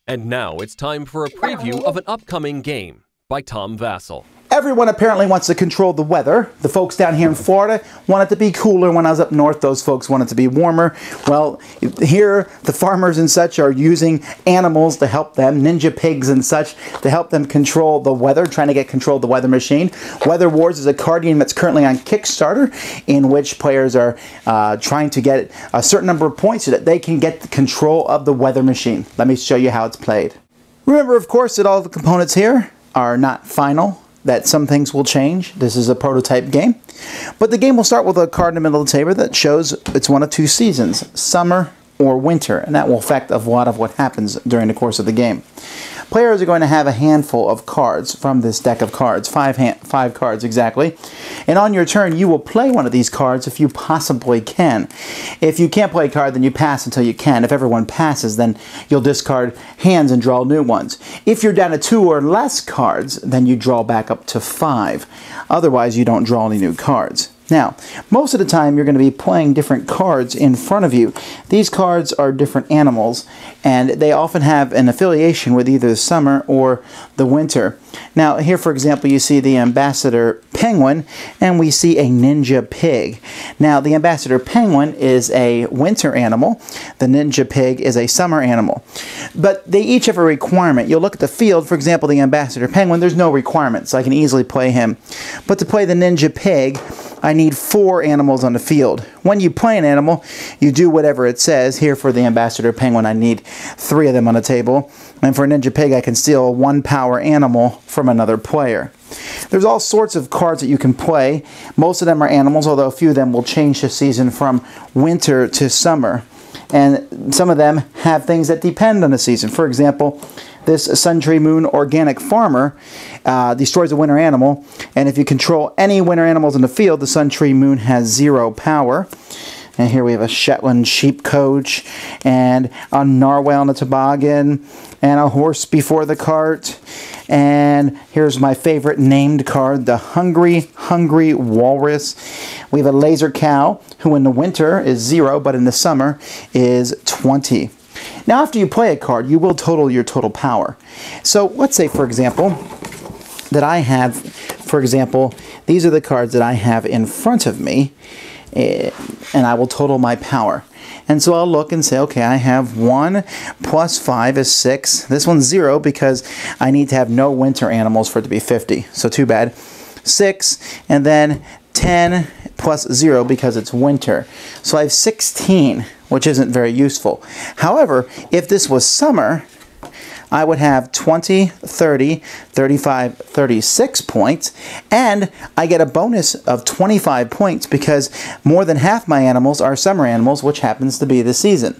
And now it's time for a preview of an upcoming game by Tom Vasel. Everyone apparently wants to control the weather. The folks down here in Florida want it to be cooler. When I was up north, those folks wanted it to be warmer. Well, here the farmers and such are using animals to help them, ninja pigs and such, to help them control the weather, trying to get control of the weather machine. Weather Wars is a card game that's currently on Kickstarter, in which players are trying to get a certain number of points so that they can get the control of the weather machine. Let me show you how it's played. Remember, of course, that all the components here are not final, that some things will change. This is a prototype game. But the game will start with a card in the middle of the table that shows it's one of two seasons, summer or winter, and that will affect a lot of what happens during the course of the game. Players are going to have a handful of cards from this deck of cards, five cards exactly. And on your turn, you will play one of these cards if you possibly can. If you can't play a card, then you pass until you can. If everyone passes, then you'll discard hands and draw new ones. If you're down to 2 or less cards, then you draw back up to 5. Otherwise, you don't draw any new cards. Now, most of the time you're going to be playing different cards in front of you. These cards are different animals, and they often have an affiliation with either the summer or the winter. Now, here, for example, you see the Ambassador Penguin, and we see a Ninja Pig. Now, the Ambassador Penguin is a winter animal. The Ninja Pig is a summer animal. But they each have a requirement. You'll look at the field, for example, the Ambassador Penguin, there's no requirement, so I can easily play him. But to play the Ninja Pig, I need 4 animals on the field. When you play an animal, you do whatever it says. Here for the Ambassador Penguin, I need 3 of them on the table. And for a Ninja Pig, I can steal a 1-power animal from another player. There's all sorts of cards that you can play. Most of them are animals, although a few of them will change this season from winter to summer. And some of them have things that depend on the season. For example, this Sun Tree Moon Organic Farmer destroys a winter animal, and if you control any winter animals in the field, the Sun Tree Moon has 0 power. And here we have a Shetland Sheep Coach, and a Narwhal in a toboggan, and a horse before the cart. And here's my favorite named card, the Hungry Walrus. We have a Laser Cow, who in the winter is 0, but in the summer is 20. Now, after you play a card, you will total your total power. So let's say, for example, that I have, for example, these are the cards that I have in front of me, and I will total my power. And so I'll look and say, okay, I have 1 plus 5 is 6. This one's 0 because I need to have no winter animals for it to be 50. So too bad. 6, and then 10 plus 0 because it's winter. So I have 16, which isn't very useful. However, if this was summer, I would have 20, 30, 35, 36 points, and I get a bonus of 25 points because more than half my animals are summer animals, which happens to be the season.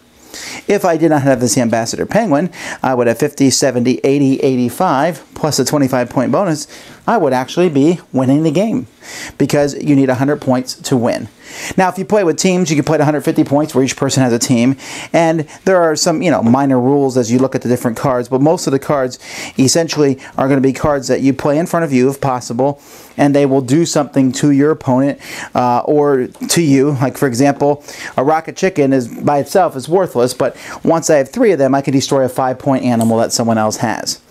If I did not have this Ambassador Penguin, I would have 50, 70, 80, 85, plus a 25-point bonus. I would actually be winning the game because you need 100 points to win. Now, if you play with teams, you can play at 150 points where each person has a team. And there are some, minor rules as you look at the different cards. But most of the cards essentially are going to be cards that you play in front of you, if possible. And they will do something to your opponent or to you. Like, for example, a rocket chicken is by itself is worthless. But once I have 3 of them, I can destroy a 5-point animal that someone else has.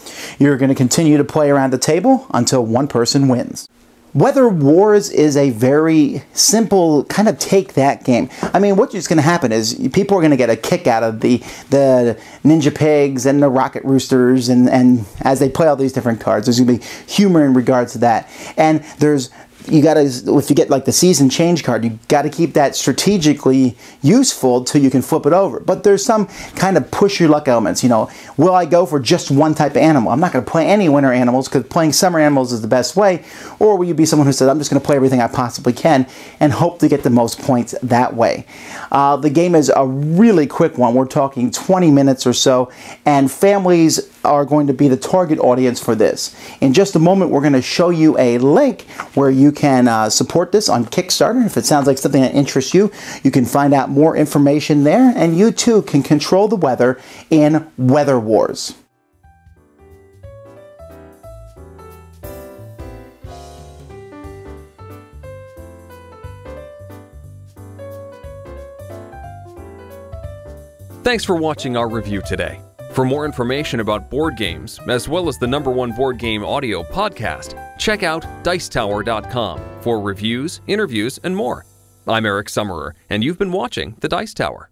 You're going to continue to play around the table until one person wins. Weather Wars is a very simple kind of take that game. I mean, what's just going to happen is people are going to get a kick out of the Ninja Pigs and the Rocket Roosters, and as they play all these different cards, there's going to be humor in regards to that. And you gotta, if you get like the season change card, you gotta keep that strategically useful till you can flip it over. But there's some kind of push your luck elements. Will I go for just one type of animal? I'm not gonna play any winter animals because playing summer animals is the best way. Or will you be someone who says, I'm just gonna play everything I possibly can and hope to get the most points that way? The game is a really quick one. We're talking 20 minutes or so, and families are going to be the target audience for this. In just a moment, we're going to show you a link where you can support this on Kickstarter. If it sounds like something that interests you, you can find out more information there, and you too can control the weather in Weather Wars. Thanks for watching our review today. For more information about board games, as well as the #1 board game audio podcast, check out Dicetower.com for reviews, interviews, and more. I'm Eric Summerer, and you've been watching The Dice Tower.